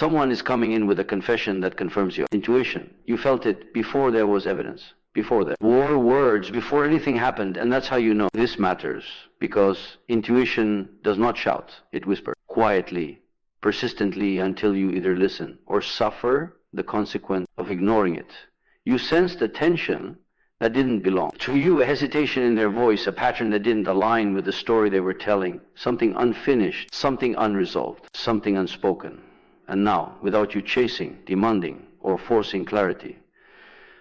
Someone is coming in with a confession that confirms your intuition. You felt it before there was evidence, before that. War words, before anything happened, and that's how you know this matters, because intuition does not shout, it whispers quietly, persistently, until you either listen or suffer the consequence of ignoring it. You sense the tension that didn't belong to you, a hesitation in their voice, a pattern that didn't align with the story they were telling, something unfinished, something unresolved, something unspoken. And now, without you chasing, demanding, or forcing clarity,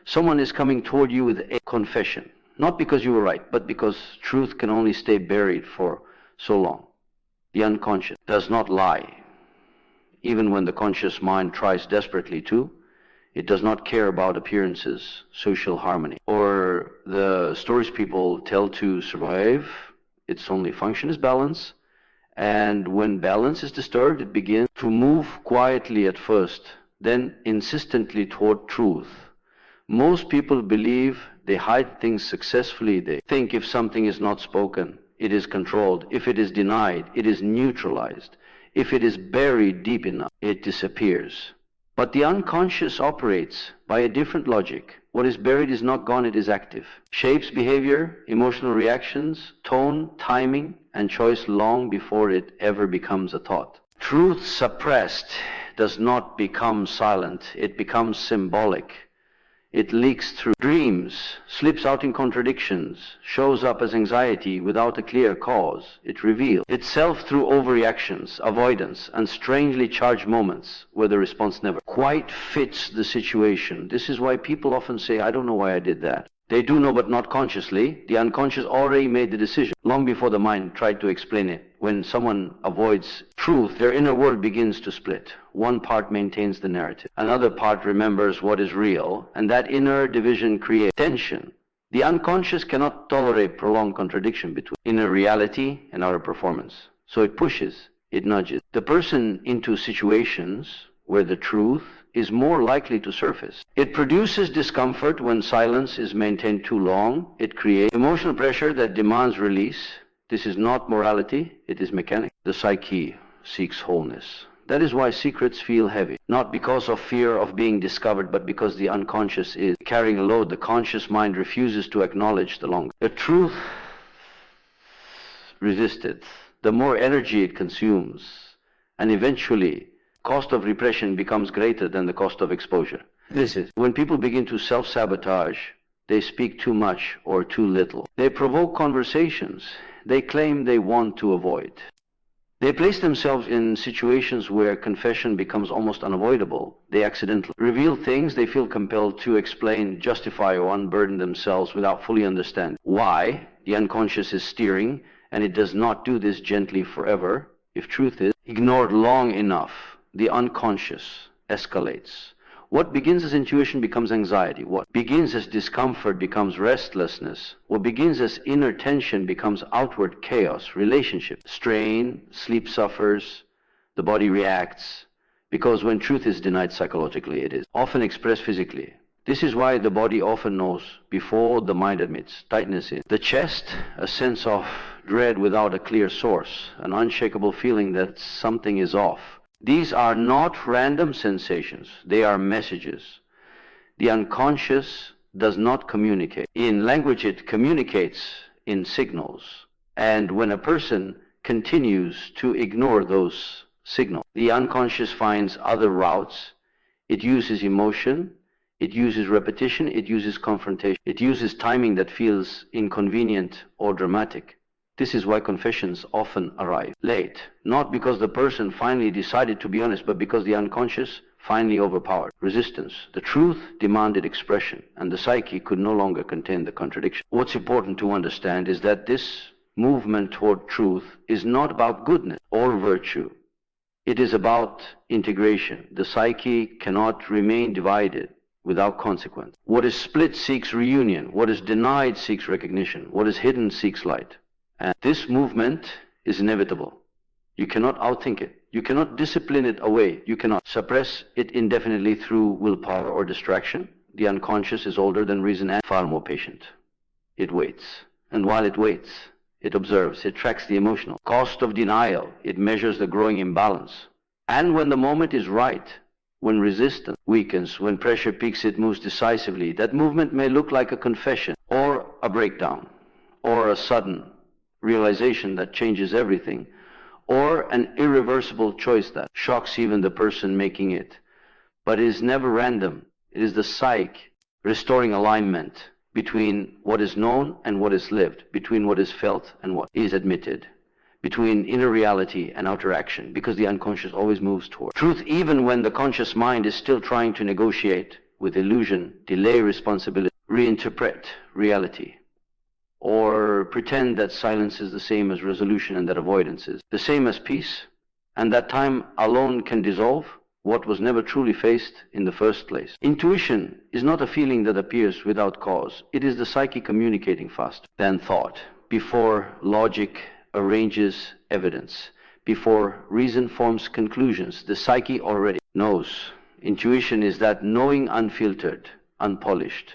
someone is coming toward you with a confession. Not because you were right, but because truth can only stay buried for so long. The unconscious does not lie. Even when the conscious mind tries desperately to, it does not care about appearances, social harmony, or the stories people tell to survive. Its only function is balance. And when balance is disturbed, it begins to move quietly at first, then insistently toward truth. Most people believe they hide things successfully. They think if something is not spoken, it is controlled. If it is denied, it is neutralized. If it is buried deep enough, it disappears. But the unconscious operates by a different logic. What is buried is not gone, it is active. Shapes behavior, emotional reactions, tone, timing, and choice long before it ever becomes a thought. Truth suppressed does not become silent, it becomes symbolic. It leaks through dreams, slips out in contradictions, shows up as anxiety without a clear cause. It reveals itself through overreactions, avoidance, and strangely charged moments where the response never quite fits the situation. This is why people often say, I don't know why I did that. They do know, but not consciously. The unconscious already made the decision long before the mind tried to explain it. When someone avoids truth, their inner world begins to split. One part maintains the narrative. Another part remembers what is real, and that inner division creates tension. The unconscious cannot tolerate prolonged contradiction between inner reality and outer performance. So it pushes, it nudges the person into situations where the truth is more likely to surface. It produces discomfort when silence is maintained too long. It creates emotional pressure that demands release. This is not morality, it is mechanical. The psyche seeks wholeness. That is why secrets feel heavy. Not because of fear of being discovered, but because the unconscious is carrying a load the conscious mind refuses to acknowledge the longer. The truth resisted, the more energy it consumes, and eventually cost of repression becomes greater than the cost of exposure. This is when people begin to self-sabotage. They speak too much or too little. They provoke conversations they claim they want to avoid. They place themselves in situations where confession becomes almost unavoidable. They accidentally reveal things they feel compelled to explain, justify, or unburden themselves without fully understanding why. The unconscious is steering, and it does not do this gently forever. If truth is ignored long enough, the unconscious escalates. What begins as intuition becomes anxiety. What begins as discomfort becomes restlessness. What begins as inner tension becomes outward chaos, relationship, strain, sleep suffers, the body reacts. Because when truth is denied psychologically, it is often expressed physically. This is why the body often knows before the mind admits. Tightness in the chest, a sense of dread without a clear source, an unshakable feeling that something is off. These are not random sensations, they are messages. The unconscious does not communicate. In language, it communicates in signals. And when a person continues to ignore those signals, the unconscious finds other routes. It uses emotion, it uses repetition, it uses confrontation, it uses timing that feels inconvenient or dramatic. This is why confessions often arrive late, not because the person finally decided to be honest, but because the unconscious finally overpowered resistance. The truth demanded expression, and the psyche could no longer contain the contradiction. What's important to understand is that this movement toward truth is not about goodness or virtue. It is about integration. The psyche cannot remain divided without consequence. What is split seeks reunion. What is denied seeks recognition. What is hidden seeks light. And this movement is inevitable. You cannot outthink it. You cannot discipline it away. You cannot suppress it indefinitely through willpower or distraction. The unconscious is older than reason and far more patient. It waits. And while it waits, it observes. It tracks the emotional cost of denial. It measures the growing imbalance. And when the moment is right, when resistance weakens, when pressure peaks, it moves decisively. That movement may look like a confession, or a breakdown, or a sudden realization that changes everything, or an irreversible choice that shocks even the person making it. But it is never random. It is the psyche restoring alignment between what is known and what is lived, between what is felt and what is admitted, between inner reality and outer action, because the unconscious always moves toward truth, even when the conscious mind is still trying to negotiate with illusion, delay responsibility, reinterpret reality, or pretend that silence is the same as resolution and that avoidance is the same as peace, and that time alone can dissolve what was never truly faced in the first place. Intuition is not a feeling that appears without cause. It is the psyche communicating faster than thought, before logic arranges evidence, before reason forms conclusions. The psyche already knows. Intuition is that knowing unfiltered, unpolished,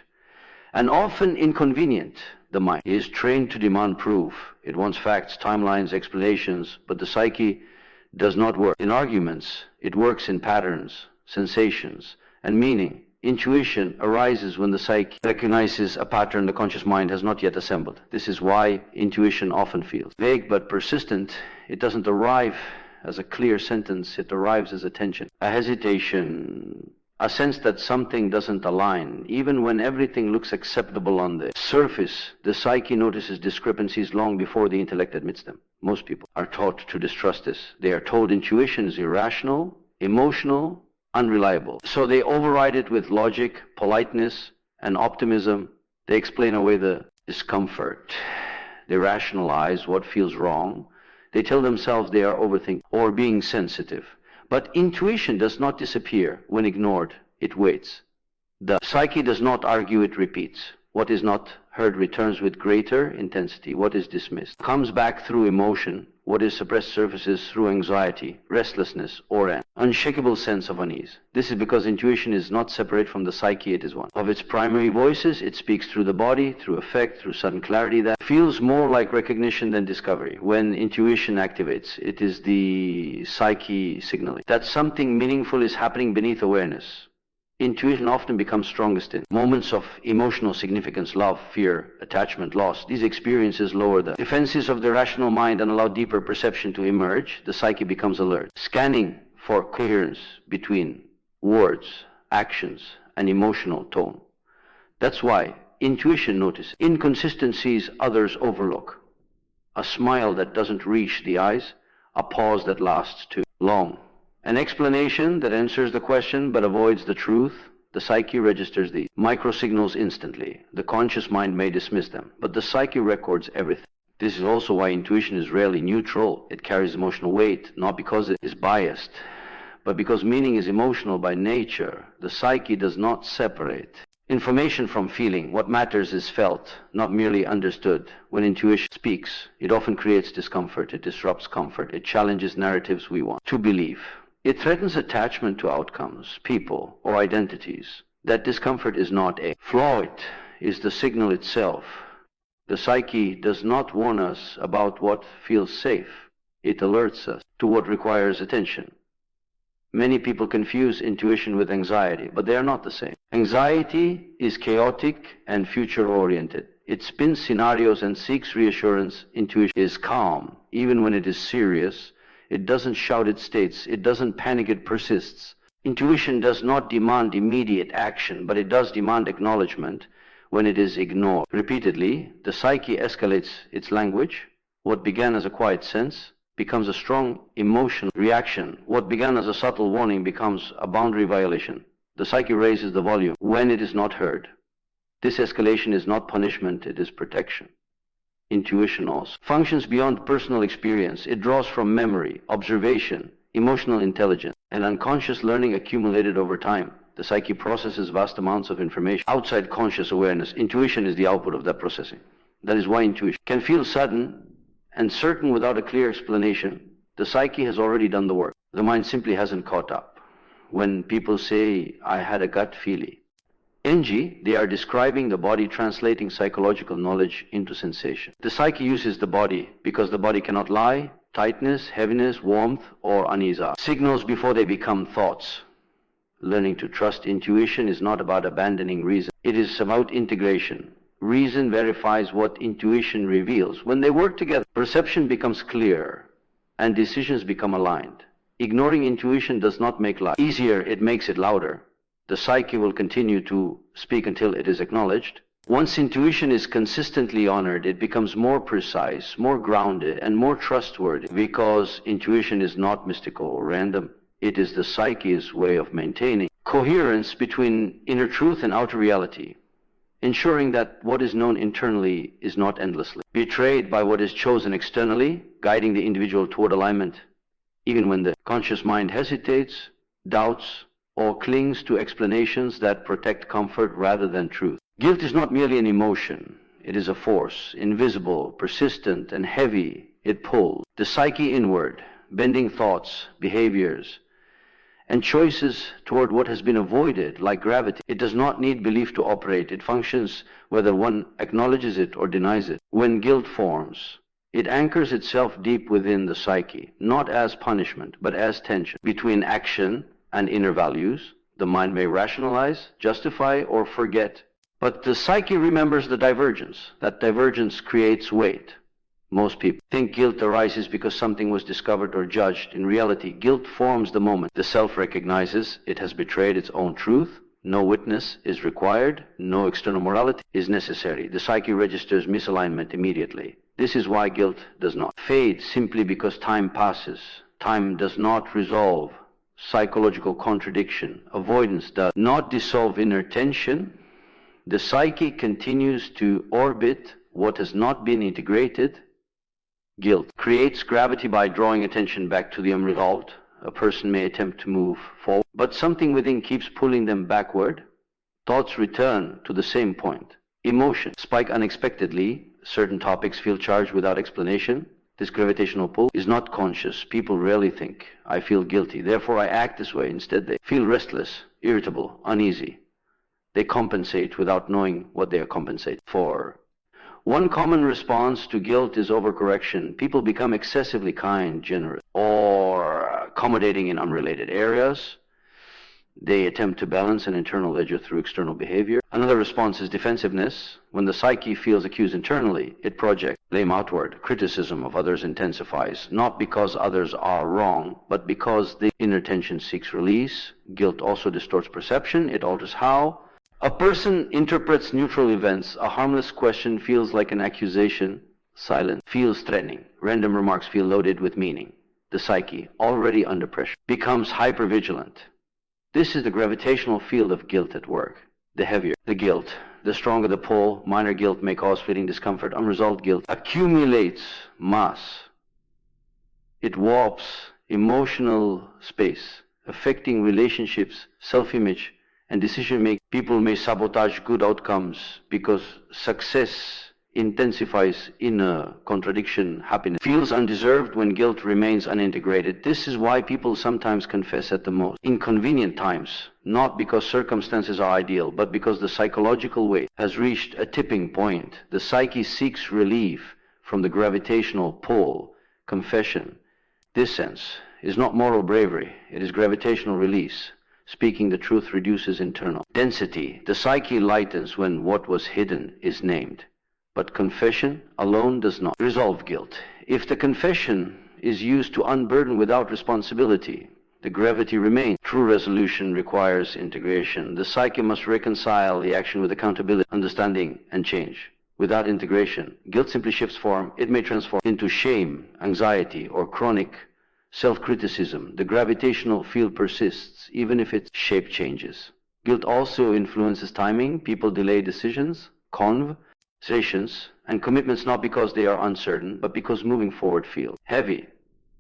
and often inconvenient. The mind is trained to demand proof. It wants facts, timelines, explanations, but the psyche does not work in arguments. It works in patterns, sensations, and meaning. Intuition arises when the psyche recognizes a pattern the conscious mind has not yet assembled. This is why intuition often feels vague but persistent. It doesn't arrive as a clear sentence. It arrives as a tension, a hesitation, a sense that something doesn't align. Even when everything looks acceptable on the surface, the psyche notices discrepancies long before the intellect admits them. Most people are taught to distrust this. They are told intuition is irrational, emotional, unreliable. So they override it with logic, politeness, and optimism. They explain away the discomfort. They rationalize what feels wrong. They tell themselves they are overthinking or being sensitive. But intuition does not disappear when ignored. It waits. The psyche does not argue, it repeats. What is not heard returns with greater intensity. What is dismissed comes back through emotion. What is suppressed surfaces through anxiety, restlessness, or an unshakable sense of unease. This is because intuition is not separate from the psyche. It is one of its primary voices. It speaks through the body, through affect, through sudden clarity that feels more like recognition than discovery. When intuition activates, it is the psyche signaling that something meaningful is happening beneath awareness. Intuition often becomes strongest in moments of emotional significance, love, fear, attachment, loss. These experiences lower the defenses of the rational mind and allow deeper perception to emerge. The psyche becomes alert, scanning for coherence between words, actions, and emotional tone. That's why intuition notices inconsistencies others overlook. A smile that doesn't reach the eyes, a pause that lasts too long. An explanation that answers the question but avoids the truth. The psyche registers the microsignals instantly. The conscious mind may dismiss them, but the psyche records everything. This is also why intuition is rarely neutral. It carries emotional weight, not because it is biased, but because meaning is emotional by nature. The psyche does not separate information from feeling. What matters is felt, not merely understood. When intuition speaks, it often creates discomfort. It disrupts comfort. It challenges narratives we want to believe. It threatens attachment to outcomes, people, or identities. That discomfort is not a flaw, it is the signal itself. The psyche does not warn us about what feels safe. It alerts us to what requires attention. Many people confuse intuition with anxiety, but they are not the same. Anxiety is chaotic and future-oriented. It spins scenarios and seeks reassurance. Intuition is calm, even when it is serious. It doesn't shout, it states. It doesn't panic, it persists. Intuition does not demand immediate action, but it does demand acknowledgement when it is ignored. Repeatedly, the psyche escalates its language. What began as a quiet sense becomes a strong emotional reaction. What began as a subtle warning becomes a boundary violation. The psyche raises the volume when it is not heard. This escalation is not punishment, it is protection. Intuition also functions beyond personal experience. It draws from memory, observation, emotional intelligence, and unconscious learning accumulated over time. The psyche processes vast amounts of information outside conscious awareness. Intuition is the output of that processing. That is why intuition can feel sudden and certain without a clear explanation. The psyche has already done the work. The mind simply hasn't caught up. When people say, I had a gut feeling, NG, they are describing the body translating psychological knowledge into sensation. The psyche uses the body because the body cannot lie, tightness, heaviness, warmth, or unease are signals before they become thoughts. Learning to trust intuition is not about abandoning reason. It is about integration. Reason verifies what intuition reveals. When they work together, perception becomes clear and decisions become aligned. Ignoring intuition does not make life easier, it makes it louder. The psyche will continue to speak until it is acknowledged. Once intuition is consistently honored, it becomes more precise, more grounded, and more trustworthy, because intuition is not mystical or random. It is the psyche's way of maintaining coherence between inner truth and outer reality, ensuring that what is known internally is not endlessly betrayed by what is chosen externally, guiding the individual toward alignment, even when the conscious mind hesitates, doubts, or clings to explanations that protect comfort rather than truth. Guilt is not merely an emotion. It is a force, invisible, persistent, and heavy. It pulls the psyche inward, bending thoughts, behaviors, and choices toward what has been avoided, like gravity. It does not need belief to operate. It functions whether one acknowledges it or denies it. When guilt forms, it anchors itself deep within the psyche, not as punishment, but as tension between action and inner values. The mind may rationalize, justify, or forget, but the psyche remembers the divergence. That divergence creates weight. Most people think guilt arises because something was discovered or judged. In reality, guilt forms the moment the self recognizes it has betrayed its own truth. No witness is required. No external morality is necessary. The psyche registers misalignment immediately. This is why guilt does not fade simply because time passes. Time does not resolve psychological contradiction. Avoidance does not dissolve inner tension. The psyche continues to orbit what has not been integrated. Guilt creates gravity by drawing attention back to the unresolved. A person may attempt to move forward, but something within keeps pulling them backward. Thoughts return to the same point. Emotions spike unexpectedly. Certain topics feel charged without explanation. This gravitational pull is not conscious. People rarely think, I feel guilty, therefore I act this way. Instead, they feel restless, irritable, uneasy. They compensate without knowing what they are compensating for. One common response to guilt is overcorrection. People become excessively kind, generous, or accommodating in unrelated areas. They attempt to balance an internal ledger through external behavior. Another response is defensiveness. When the psyche feels accused internally, it projects blame outward. Criticism of others intensifies, not because others are wrong, but because the inner tension seeks release. Guilt also distorts perception. It alters how a person interprets neutral events. A harmless question feels like an accusation. Silence feels threatening. Random remarks feel loaded with meaning. The psyche, already under pressure, becomes hypervigilant. This is the gravitational field of guilt at work. The heavier the guilt, the stronger the pull. Minor guilt may cause fleeting discomfort. Unresolved guilt accumulates mass. It warps emotional space, affecting relationships, self-image, and decision-making. People may sabotage good outcomes because success intensifies inner contradiction. Happiness feels undeserved when guilt remains unintegrated. This is why people sometimes confess at the most inconvenient times, not because circumstances are ideal, but because the psychological weight has reached a tipping point. The psyche seeks relief from the gravitational pull. Confession, this sense, is not moral bravery, it is gravitational release. Speaking the truth reduces internal density. The psyche lightens when what was hidden is named. But confession alone does not resolve guilt. If the confession is used to unburden without responsibility, the gravity remains. True resolution requires integration. The psyche must reconcile the action with accountability, understanding, and change. Without integration, guilt simply shifts form. It may transform into shame, anxiety, or chronic self-criticism. The gravitational field persists, even if its shape changes. Guilt also influences timing. People delay decisions, conversations, and commitments not because they are uncertain, but because moving forward feels heavy.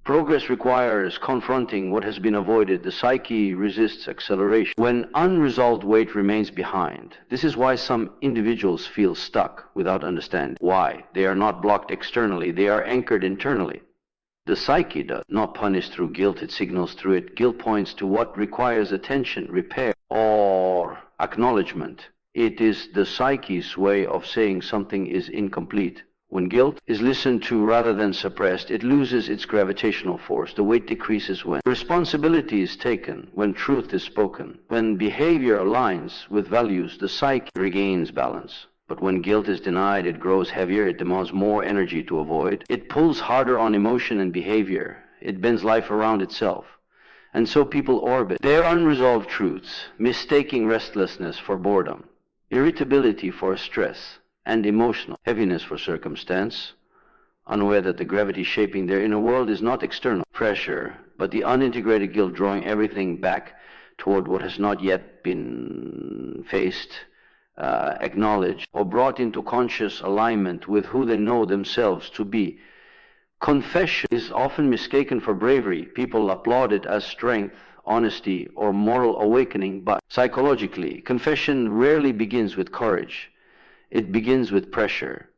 Progress requires confronting what has been avoided. The psyche resists acceleration when unresolved weight remains behind. This is why some individuals feel stuck without understanding why. They are not blocked externally, they are anchored internally. The psyche does not punish through guilt, it signals through it. Guilt points to what requires attention, repair, or acknowledgement. It is the psyche's way of saying something is incomplete. When guilt is listened to rather than suppressed, it loses its gravitational force. The weight decreases when responsibility is taken, when truth is spoken. When behavior aligns with values, the psyche regains balance. But when guilt is denied, it grows heavier, it demands more energy to avoid. It pulls harder on emotion and behavior. It bends life around itself. And so people orbit their unresolved truths, mistaking restlessness for boredom, irritability for stress, and emotional heaviness for circumstance, unaware that the gravity shaping their inner world is not external pressure, but the unintegrated guilt drawing everything back toward what has not yet been faced, acknowledged, or brought into conscious alignment with who they know themselves to be. Confession is often mistaken for bravery. People applaud it as strength, honesty, or moral awakening, but psychologically, confession rarely begins with courage. It begins with pressure.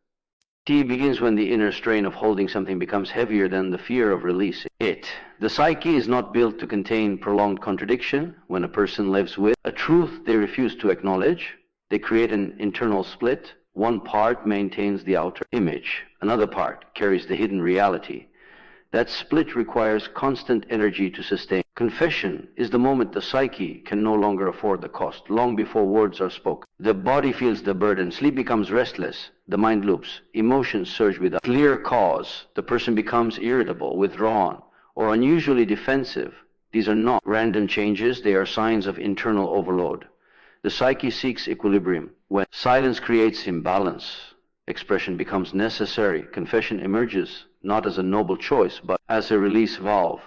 It begins when the inner strain of holding something becomes heavier than the fear of releasing it. The psyche is not built to contain prolonged contradiction. When a person lives with a truth they refuse to acknowledge, they create an internal split. One part maintains the outer image. Another part carries the hidden reality. That split requires constant energy to sustain. Confession is the moment the psyche can no longer afford the cost, long before words are spoken. The body feels the burden, sleep becomes restless, the mind loops, emotions surge without clear cause, the person becomes irritable, withdrawn, or unusually defensive. These are not random changes, they are signs of internal overload. The psyche seeks equilibrium. When silence creates imbalance, expression becomes necessary. Confession emerges not as a noble choice, but as a release valve.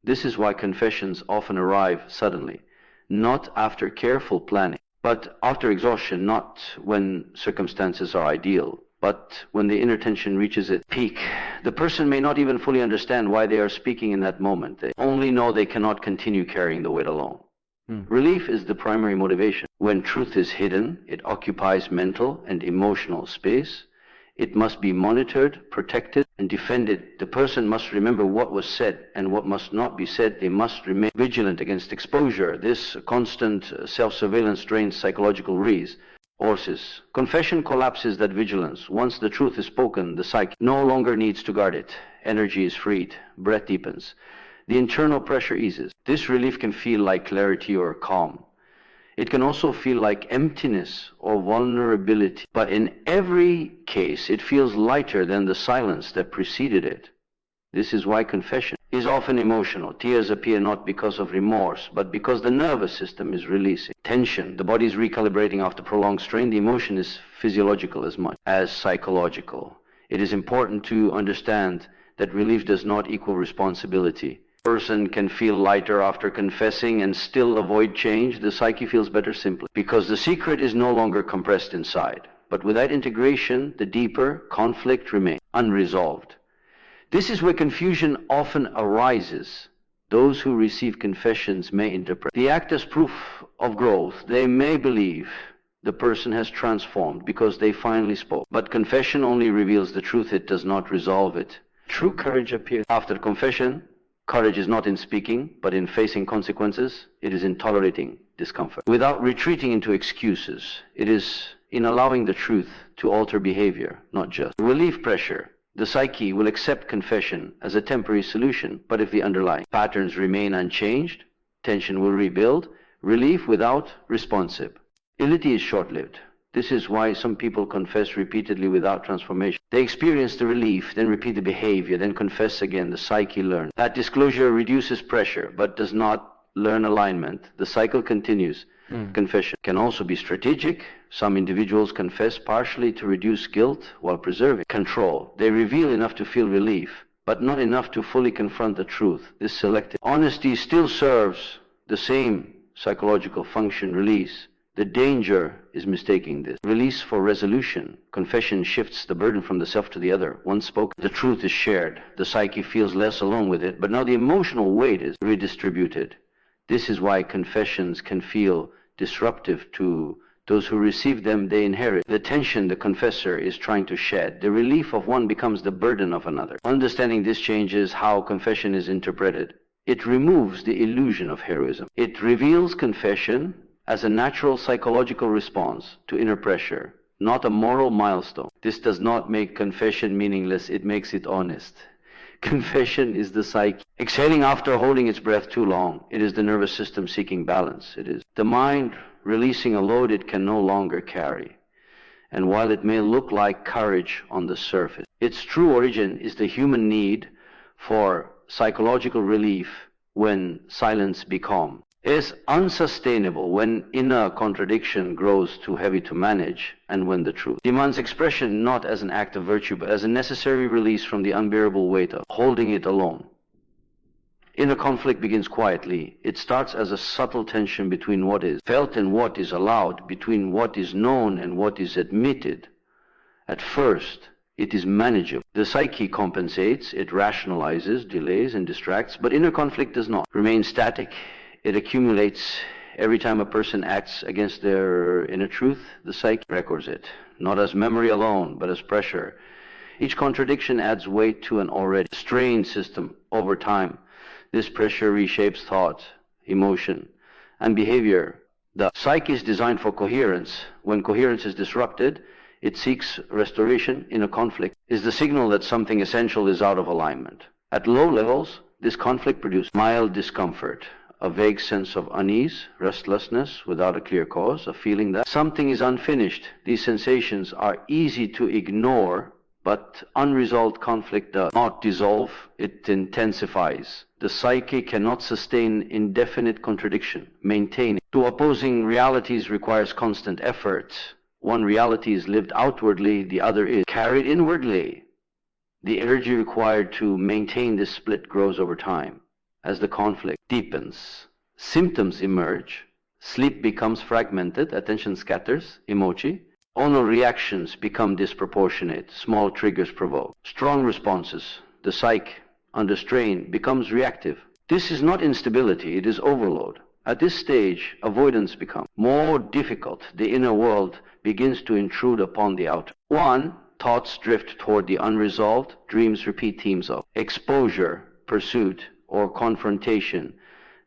This is why confessions often arrive suddenly, not after careful planning, but after exhaustion, not when circumstances are ideal, but when the inner tension reaches its peak. The person may not even fully understand why they are speaking in that moment. They only know they cannot continue carrying the weight alone. Relief is the primary motivation. When truth is hidden, it occupies mental and emotional space. It must be monitored, protected, and defended. The person must remember what was said and what must not be said. They must remain vigilant against exposure. This constant self-surveillance drains psychological resources. Confession collapses that vigilance. Once the truth is spoken, the psyche no longer needs to guard it. Energy is freed. Breath deepens. The internal pressure eases. This relief can feel like clarity or calm. It can also feel like emptiness or vulnerability. But in every case, it feels lighter than the silence that preceded it. This is why confession is often emotional. Tears appear not because of remorse, but because the nervous system is releasing tension. The body is recalibrating after prolonged strain. The emotion is physiological as much as psychological. It is important to understand that relief does not equal responsibility. Person can feel lighter after confessing and still avoid change. The psyche feels better simply because the secret is no longer compressed inside. But without integration, the deeper conflict remains unresolved. This is where confusion often arises. Those who receive confessions may interpret the act as proof of growth. They may believe the person has transformed because they finally spoke. But confession only reveals the truth, it does not resolve it. True courage appears after confession. Courage is not in speaking, but in facing consequences. It is in tolerating discomfort without retreating into excuses. It is in allowing the truth to alter behavior, not just relieve pressure. The psyche will accept confession as a temporary solution, but if the underlying patterns remain unchanged, tension will rebuild. Relief without responsibility is short-lived. This is why some people confess repeatedly without transformation. They experience the relief, then repeat the behavior, then confess again. The psyche learns. That disclosure reduces pressure, but does not learn alignment. The cycle continues. Confession can also be strategic. Some individuals confess partially to reduce guilt while preserving control. They reveal enough to feel relief, but not enough to fully confront the truth. This selective honesty still serves the same psychological function, release. The danger is mistaking this release for resolution. Confession shifts the burden from the self to the other. Once spoken, the truth is shared. The psyche feels less alone with it, but now the emotional weight is redistributed. This is why confessions can feel disruptive to those who receive them. They inherit the tension the confessor is trying to shed. The relief of one becomes the burden of another. Understanding this changes how confession is interpreted. It removes the illusion of heroism. It reveals confession as a natural psychological response to inner pressure, not a moral milestone. This does not make confession meaningless, it makes it honest. Confession is the psyche exhaling after holding its breath too long. It is the nervous system seeking balance. It is the mind releasing a load it can no longer carry. And while it may look like courage on the surface, its true origin is the human need for psychological relief when silence becomes is unsustainable, when inner contradiction grows too heavy to manage, and when the truth demands expression not as an act of virtue, but as a necessary release from the unbearable weight of holding it alone. Inner conflict begins quietly. It starts as a subtle tension between what is felt and what is allowed, between what is known and what is admitted. At first, it is manageable. The psyche compensates, it rationalizes, delays, and distracts, but inner conflict does not remain static. It accumulates. Every time a person acts against their inner truth, the psyche records it, not as memory alone, but as pressure. Each contradiction adds weight to an already strained system. Over time, this pressure reshapes thought, emotion, and behavior. The psyche is designed for coherence. When coherence is disrupted, it seeks restoration. Inner conflict is the signal that something essential is out of alignment. At low levels, this conflict produces mild discomfort, a vague sense of unease, restlessness without a clear cause, a feeling that something is unfinished. These sensations are easy to ignore, but unresolved conflict does not dissolve, it intensifies. The psyche cannot sustain indefinite contradiction. Maintaining two opposing realities requires constant effort. One reality is lived outwardly, the other is carried inwardly. The energy required to maintain this split grows over time. As the conflict deepens, symptoms emerge, sleep becomes fragmented, attention scatters, emoji, Onal reactions become disproportionate, small triggers provoke strong responses. The psyche, under strain, becomes reactive. This is not instability, it is overload. At this stage, avoidance becomes more difficult. The inner world begins to intrude upon the outer. One, thoughts drift toward the unresolved, dreams repeat themes of exposure, pursuit, or confrontation.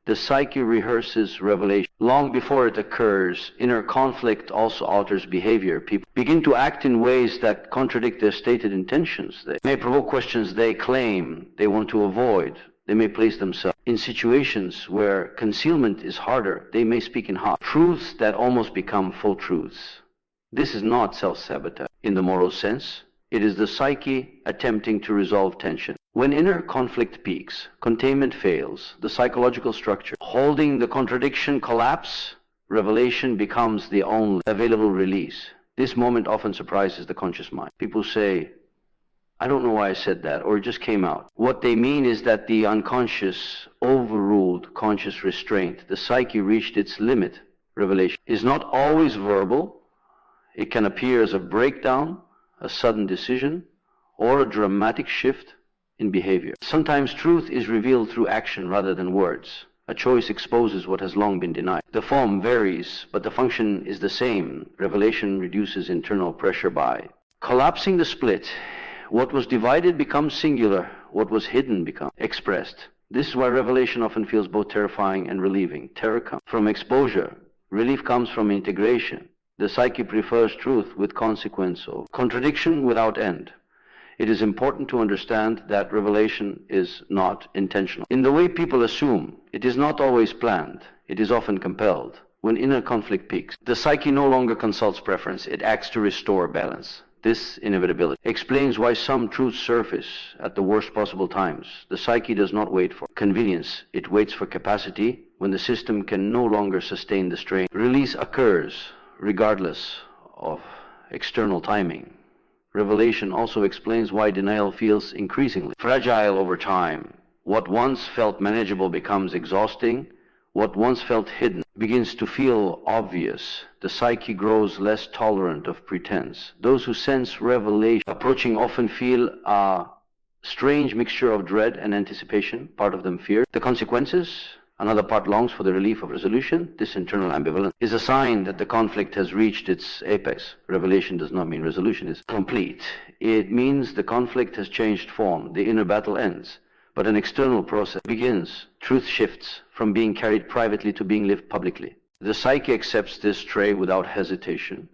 The psyche rehearses revelation. Long before it occurs, inner conflict also alters behavior. People begin to act in ways that contradict their stated intentions. They may provoke questions they claim they want to avoid. They may place themselves in situations where concealment is harder. They may speak in half truths that almost become full truths. This is not self-sabotage in the moral sense. It is the psyche attempting to resolve tension. When inner conflict peaks, containment fails, the psychological structure holding the contradiction collapse, revelation becomes the only available release. This moment often surprises the conscious mind. People say, I don't know why I said that, or it just came out. What they mean is that the unconscious overruled conscious restraint. The psyche reached its limit. Revelation is not always verbal. It can appear as a breakdown, a sudden decision, or a dramatic shift in behavior. Sometimes truth is revealed through action rather than words. A choice exposes what has long been denied. The form varies, but the function is the same. Revelation reduces internal pressure by collapsing the split. What was divided becomes singular. What was hidden becomes expressed. This is why revelation often feels both terrifying and relieving. Terror comes from exposure. Relief comes from integration. The psyche prefers truth with consequence of contradiction without end. It is important to understand that revelation is not intentional. In the way people assume, it is not always planned. It is often compelled. When inner conflict peaks, the psyche no longer consults preference. It acts to restore balance. This inevitability explains why some truths surface at the worst possible times. The psyche does not wait for convenience. It waits for capacity. When the system can no longer sustain the strain, release occurs regardless of external timing. Revelation also explains why denial feels increasingly fragile over time. What once felt manageable becomes exhausting. What once felt hidden begins to feel obvious. The psyche grows less tolerant of pretense. Those who sense revelation approaching often feel a strange mixture of dread and anticipation. Part of them fear the consequences. Another part longs for the relief of resolution. This internal ambivalence is a sign that the conflict has reached its apex. Revelation does not mean resolution is complete. It means the conflict has changed form. The inner battle ends, but an external process begins. Truth shifts from being carried privately to being lived publicly. The psyche accepts this tray without hesitation.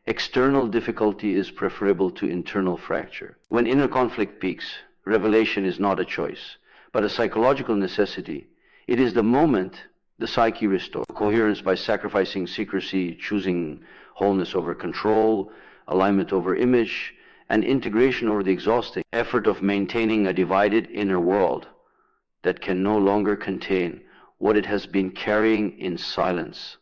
External difficulty is preferable to internal fracture. When inner conflict peaks, revelation is not a choice, but a psychological necessity. It is the moment the psyche restores coherence by sacrificing secrecy, choosing wholeness over control, alignment over image, and integration over the exhausting effort of maintaining a divided inner world that can no longer contain what it has been carrying in silence.